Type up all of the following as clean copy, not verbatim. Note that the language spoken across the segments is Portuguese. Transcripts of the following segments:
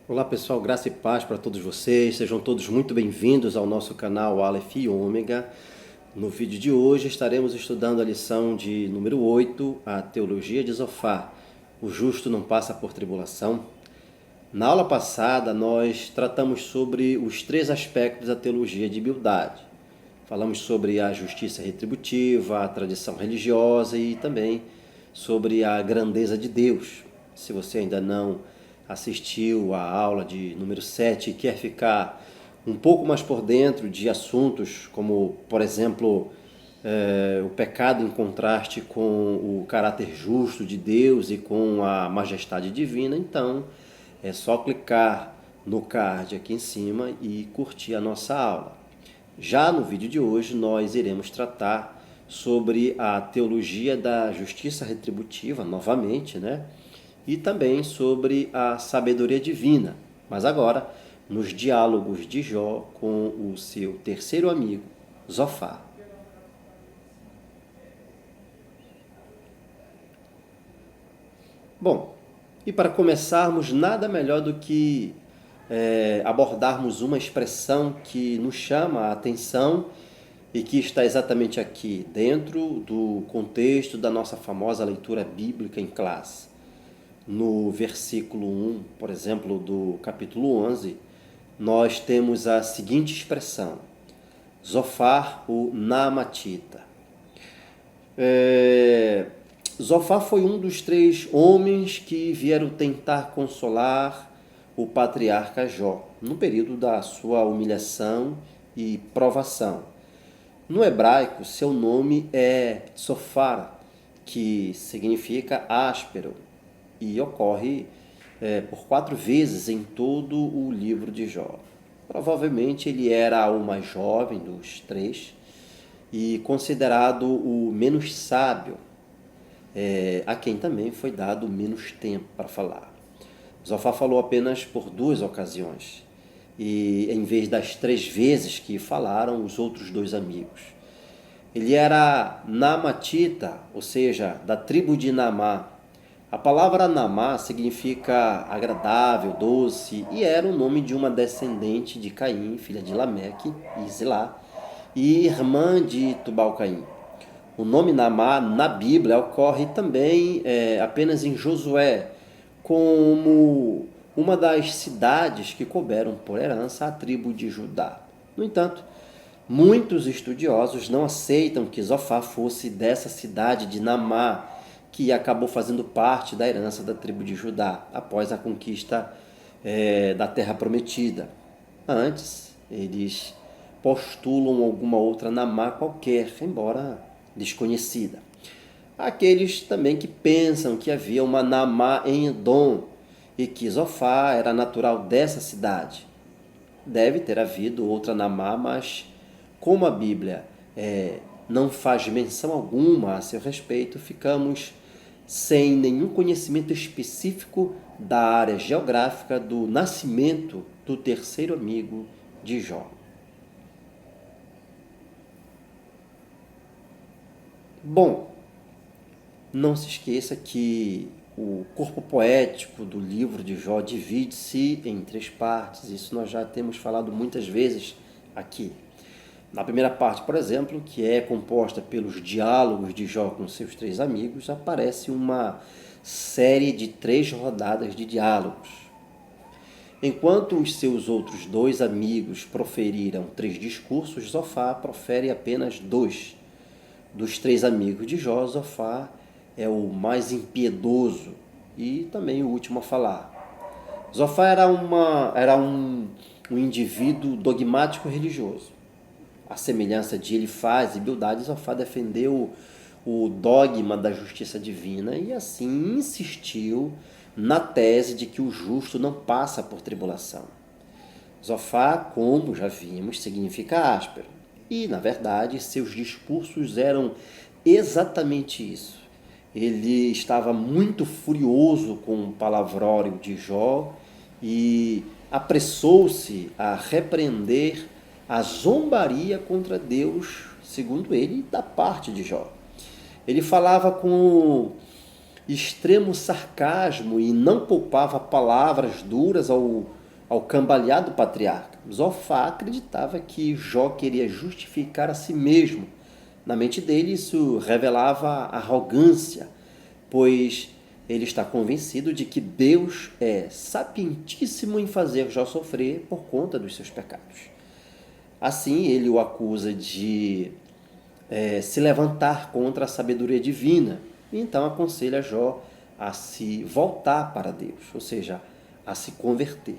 Olá pessoal, graça e paz para todos vocês, sejam todos muito bem-vindos ao nosso canal Aleph e Ômega. No vídeo de hoje estaremos estudando a lição de número 8, a Teologia de Zofar, o justo não passa por tribulação. Na aula passada nós tratamos sobre os três aspectos da teologia de Bildade. Falamos sobre a justiça retributiva, a tradição religiosa e também sobre a grandeza de Deus. Se você ainda não assistiu à aula de número 7 e quer ficar um pouco mais por dentro de assuntos como, por exemplo, o pecado em contraste com o caráter justo de Deus e com a majestade divina, então é só clicar no card aqui em cima e curtir a nossa aula. Já no vídeo de hoje nós iremos tratar sobre a teologia da justiça retributiva, novamente, né? E também sobre a sabedoria divina, mas agora nos diálogos de Jó com o seu terceiro amigo, Zofar. Bom, e para começarmos, nada melhor do que abordarmos uma expressão que nos chama a atenção e que está exatamente aqui, dentro do contexto da nossa famosa leitura bíblica em classe. No versículo 1, por exemplo, do capítulo 11, nós temos a seguinte expressão: Zofar, o Naamatita. Zofar foi um dos três homens que vieram tentar consolar o patriarca Jó, no período da sua humilhação e provação. No hebraico, seu nome é Tzofar, que significa áspero, e ocorre por 4 vezes em todo o livro de Jó. Provavelmente ele era o mais jovem dos três e considerado o menos sábio, a quem também foi dado menos tempo para falar. Zofar falou apenas por 2 ocasiões, e em vez das 3 vezes que falaram os outros 2 amigos. Ele era Naamatita, ou seja, da tribo de Naamá. A palavra Naamá significa agradável, doce, e era o nome de uma descendente de Caim, filha de Lameque e Zilá, e irmã de Tubal-Caim. O nome Naamá na Bíblia ocorre também apenas em Josué, como uma das cidades que couberam por herança à tribo de Judá. No entanto, muitos estudiosos não aceitam que Zofar fosse dessa cidade de Naamá, que acabou fazendo parte da herança da tribo de Judá após a conquista da Terra Prometida. Antes, eles postulam alguma outra Naamá qualquer, embora desconhecida. Há aqueles também que pensam que havia uma Naamá em Edom e que Zofar era natural dessa cidade. Deve ter havido outra Naamá, mas como a Bíblia não faz menção alguma a seu respeito, ficamos sem nenhum conhecimento específico da área geográfica do nascimento do terceiro amigo de Jó. Bom, não se esqueça que o corpo poético do livro de Jó divide-se em 3 partes. Isso nós já temos falado muitas vezes aqui. Na primeira parte, por exemplo, que é composta pelos diálogos de Jó com seus 3 amigos, aparece uma série de 3 rodadas de diálogos. Enquanto os seus outros 2 amigos proferiram 3 discursos, Zofar profere apenas 2. Dos 3 amigos de Jó, Zofar é o mais impiedoso e também o último a falar. Zofar era um indivíduo dogmático religioso. A semelhança de Elifaz e Bildade, Zofar defendeu o dogma da justiça divina e assim insistiu na tese de que o justo não passa por tribulação. Zofar, como já vimos, significa áspero. E, na verdade, seus discursos eram exatamente isso. Ele estava muito furioso com o palavrório de Jó e apressou-se a repreender a zombaria contra Deus, segundo ele, da parte de Jó. Ele falava com extremo sarcasmo e não poupava palavras duras ao ao cambalear do patriarca. Zofá acreditava que Jó queria justificar a si mesmo. Na mente dele, isso revelava arrogância, pois ele está convencido de que Deus é sapientíssimo em fazer Jó sofrer por conta dos seus pecados. Assim, ele o acusa de se levantar contra a sabedoria divina, e então aconselha Jó a se voltar para Deus, ou seja, a se converter.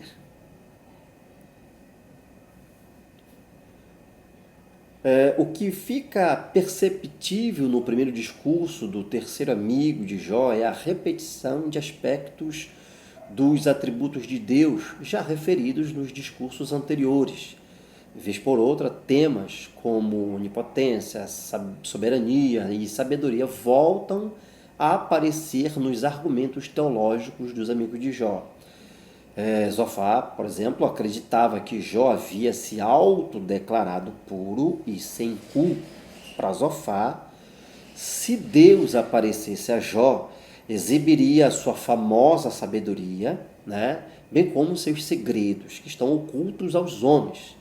O que fica perceptível no primeiro discurso do terceiro amigo de Jó é a repetição de aspectos dos atributos de Deus já referidos nos discursos anteriores. Vez por outra, temas como onipotência, soberania e sabedoria voltam a aparecer nos argumentos teológicos dos amigos de Jó. Zofá, por exemplo, acreditava que Jó havia se autodeclarado puro e sem culpa. Para Zofá, se Deus aparecesse a Jó, exibiria a sua famosa sabedoria, né? Bem como seus segredos, que estão ocultos aos homens.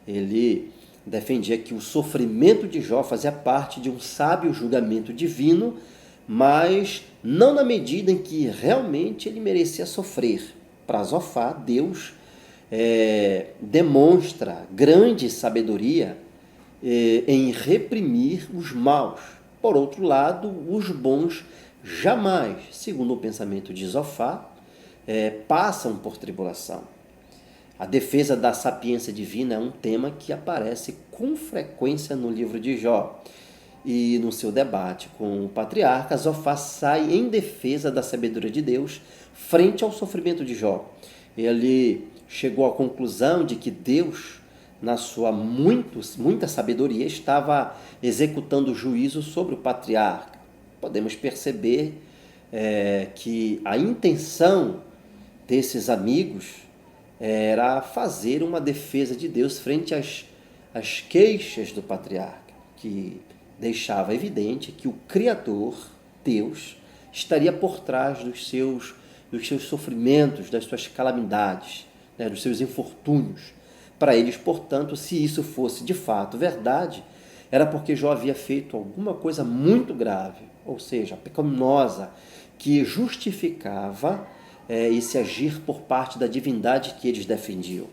Ele defendia que o sofrimento de Jó fazia parte de um sábio julgamento divino, mas não na medida em que realmente ele merecia sofrer. Para Zofá, Deus demonstra grande sabedoria em reprimir os maus. Por outro lado, os bons jamais, segundo o pensamento de Zofá, passam por tribulação. A defesa da sapiência divina é um tema que aparece com frequência no livro de Jó. E no seu debate com o patriarca, Zofá sai em defesa da sabedoria de Deus frente ao sofrimento de Jó. Ele chegou à conclusão de que Deus, na sua muita sabedoria, estava executando juízo sobre o patriarca. Podemos perceber que a intenção desses amigos era fazer uma defesa de Deus frente às queixas do patriarca, que deixava evidente que o Criador, Deus, estaria por trás dos seus sofrimentos, das suas calamidades, né, dos seus infortúnios. Para eles, portanto, se isso fosse de fato verdade, era porque Jó havia feito alguma coisa muito grave, ou seja, pecaminosa, que justificava esse agir por parte da divindade que eles defendiam.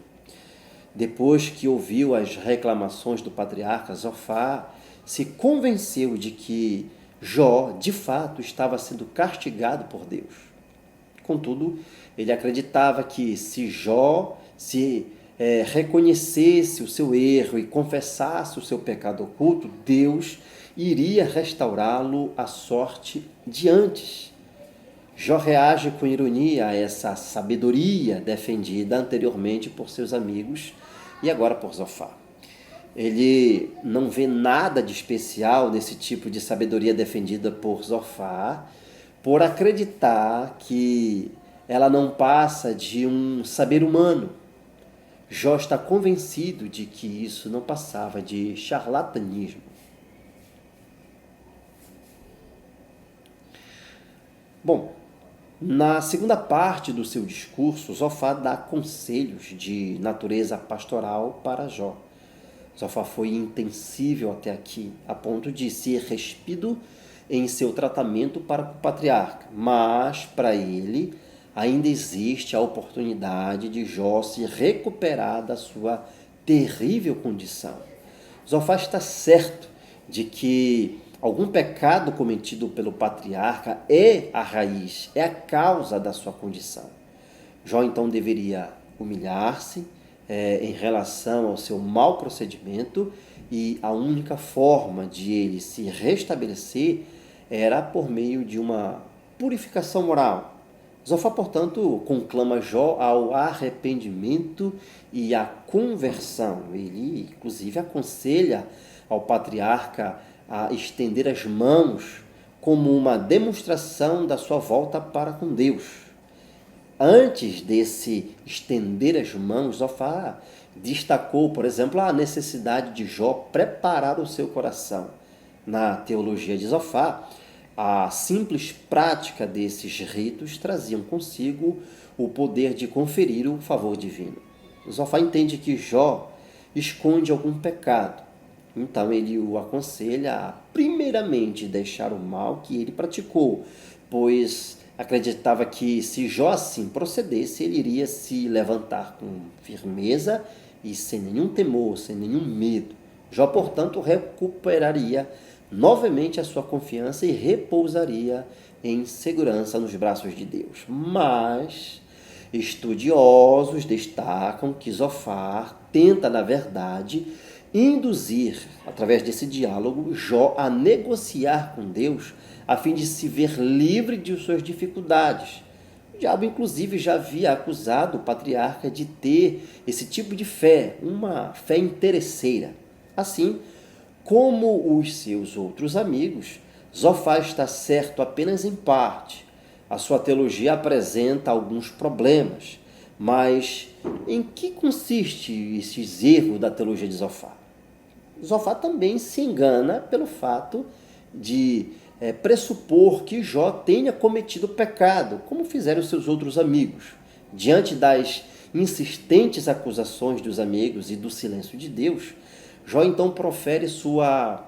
Depois que ouviu as reclamações do patriarca, Zofá se convenceu de que Jó, de fato, estava sendo castigado por Deus. Contudo, ele acreditava que se Jó reconhecesse o seu erro e confessasse o seu pecado oculto, Deus iria restaurá-lo à sorte de antes. Jó reage com ironia a essa sabedoria defendida anteriormente por seus amigos e agora por Zofá. Ele não vê nada de especial nesse tipo de sabedoria defendida por Zofá, por acreditar que ela não passa de um saber humano. Jó está convencido de que isso não passava de charlatanismo. Bom, na segunda parte do seu discurso, Zofá dá conselhos de natureza pastoral para Jó. Zofá foi intensível até aqui, a ponto de ser respido em seu tratamento para o patriarca, mas para ele ainda existe a oportunidade de Jó se recuperar da sua terrível condição. Zofá está certo de que algum pecado cometido pelo patriarca é a raiz, é a causa da sua condição. Jó então deveria humilhar-se em relação ao seu mau procedimento, e a única forma de ele se restabelecer era por meio de uma purificação moral. Zofá, portanto, conclama Jó ao arrependimento e à conversão. Ele, inclusive, aconselha ao patriarca a estender as mãos como uma demonstração da sua volta para com Deus. Antes desse estender as mãos, Zofá destacou, por exemplo, a necessidade de Jó preparar o seu coração. Na teologia de Zofá, A simples prática desses ritos traziam consigo o poder de conferir o favor divino. Zofá entende que Jó esconde algum pecado, então ele o aconselha a primeiramente deixar o mal que ele praticou, pois acreditava que se Jó assim procedesse, ele iria se levantar com firmeza e sem nenhum temor, sem nenhum medo. Jó, portanto, recuperaria novamente a sua confiança e repousaria em segurança nos braços de Deus. Mas estudiosos destacam que Zofar tenta, na verdade, induzir, através desse diálogo, Jó a negociar com Deus a fim de se ver livre de suas dificuldades. O diabo, inclusive, já havia acusado o patriarca de ter esse tipo de fé, uma fé interesseira. Assim, como os seus outros amigos, Zofá está certo apenas em parte. A sua teologia apresenta alguns problemas, mas em que consiste esses erros da teologia de Zofá? Zofá também se engana pelo fato de pressupor que Jó tenha cometido pecado, como fizeram seus outros amigos. Diante das insistentes acusações dos amigos e do silêncio de Deus, Jó então profere sua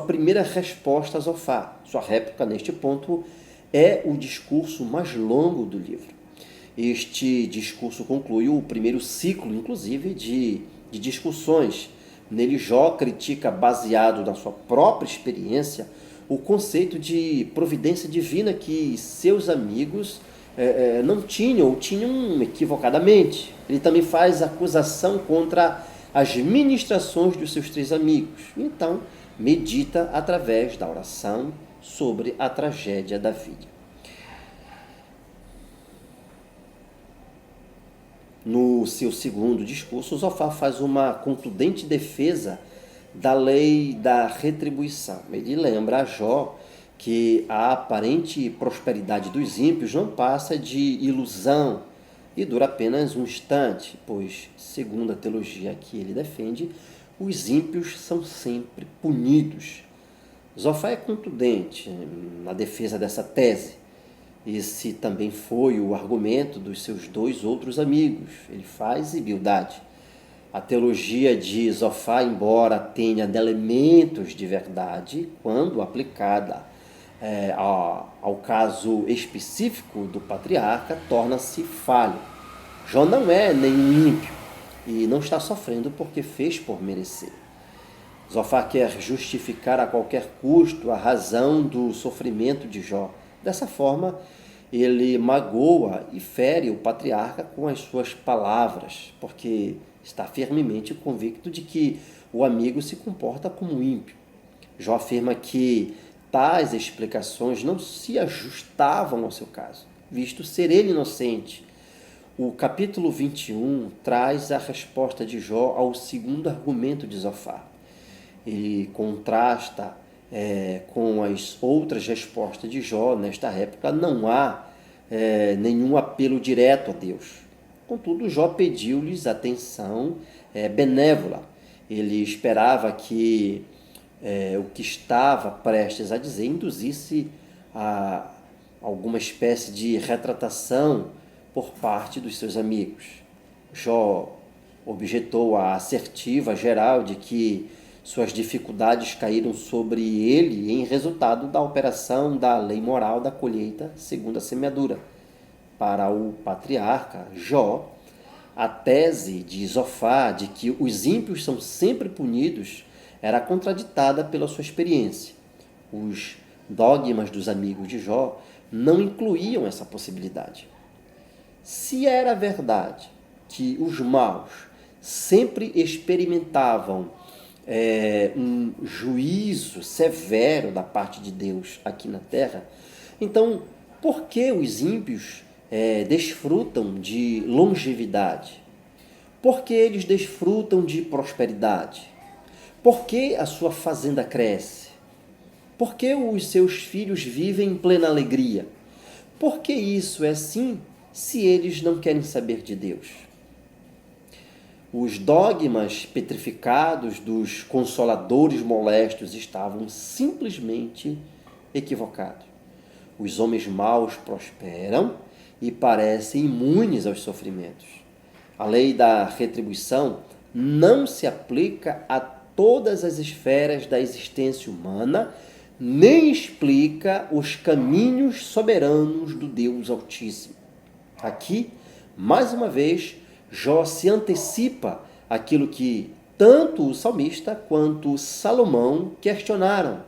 primeira resposta a Zofá. Sua réplica, neste ponto, é o discurso mais longo do livro. Este discurso conclui o primeiro ciclo, inclusive, de discussões. Nele, Jó critica, baseado na sua própria experiência, o conceito de providência divina que seus amigos não tinham, ou tinham equivocadamente. Ele também faz acusação contra as ministrações dos seus três amigos. Então, medita através da oração sobre a tragédia da vida. No seu segundo discurso, Zofá faz uma concludente defesa da lei da retribuição. Ele lembra a Jó que a aparente prosperidade dos ímpios não passa de ilusão e dura apenas um instante, pois, segundo a teologia que ele defende, os ímpios são sempre punidos. Zofá é contundente na defesa dessa tese. Esse também foi o argumento dos seus dois outros amigos, Elifaz e Bildade. A teologia de Zofá, embora tenha elementos de verdade, quando aplicada ao caso específico do patriarca, torna-se falho. Jó não é nenhum ímpio e não está sofrendo porque fez por merecer. Zofá quer justificar a qualquer custo a razão do sofrimento de Jó. Dessa forma, ele magoa e fere o patriarca com as suas palavras, porque está firmemente convicto de que o amigo se comporta como um ímpio. Jó afirma que tais explicações não se ajustavam ao seu caso, visto ser ele inocente. O capítulo 21 traz a resposta de Jó ao segundo argumento de Zofá. Ele contrasta com as outras respostas de Jó. Nesta réplica não há nenhum apelo direto a Deus. Contudo, Jó pediu-lhes atenção benévola. Ele esperava que o que estava prestes a dizer induzisse a alguma espécie de retratação por parte dos seus amigos. Jó objetou a assertiva geral de que suas dificuldades caíram sobre ele em resultado da operação da lei moral da colheita segundo a semeadura. Para o patriarca Jó, a tese de Zofá de que os ímpios são sempre punidos era contraditada pela sua experiência. Os dogmas dos amigos de Jó não incluíam essa possibilidade. Se era verdade que os maus sempre experimentavam um juízo severo da parte de Deus aqui na terra, então por que os ímpios desfrutam de longevidade? Por que eles desfrutam de prosperidade? Por que a sua fazenda cresce? Por que os seus filhos vivem em plena alegria? Por que isso é assim se eles não querem saber de Deus? Os dogmas petrificados dos consoladores molestos estavam simplesmente equivocado. Os homens maus prosperam e parecem imunes aos sofrimentos. A lei da retribuição não se aplica a todas as esferas da existência humana, nem explica os caminhos soberanos do Deus Altíssimo. Aqui, mais uma vez, Jó se antecipa aquilo que tanto o salmista quanto Salomão questionaram.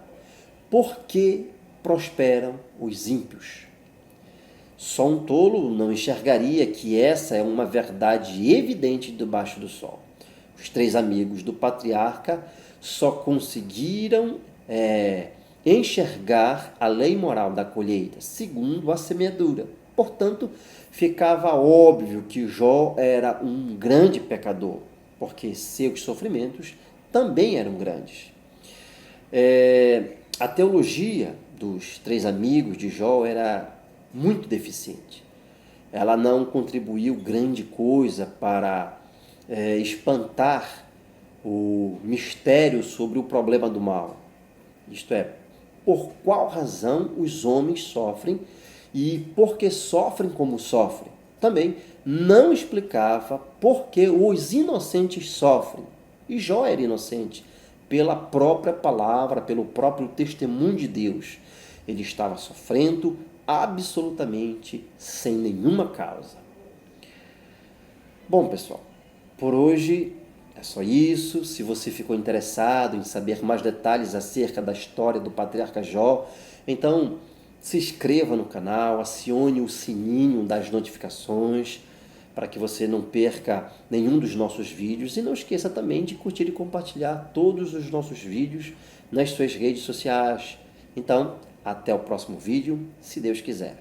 Por que prosperam os ímpios? Só um tolo não enxergaria que essa é uma verdade evidente debaixo do sol. Os 3 amigos do patriarca só conseguiram enxergar a lei moral da colheita, segundo a semeadura. Portanto, ficava óbvio que Jó era um grande pecador, porque seus sofrimentos também eram grandes. A teologia dos 3 amigos de Jó era muito deficiente. Ela não contribuiu grande coisa para espantar o mistério sobre o problema do mal. Isto é, por qual razão os homens sofrem e por que sofrem como sofrem. Também não explicava por que os inocentes sofrem. E Jó era inocente pela própria palavra, pelo próprio testemunho de Deus. Ele estava sofrendo absolutamente sem nenhuma causa. Bom, pessoal, por hoje é só isso. Se você ficou interessado em saber mais detalhes acerca da história do patriarca Jó, então se inscreva no canal, acione o sininho das notificações para que você não perca nenhum dos nossos vídeos e não esqueça também de curtir e compartilhar todos os nossos vídeos nas suas redes sociais. Então, até o próximo vídeo, se Deus quiser.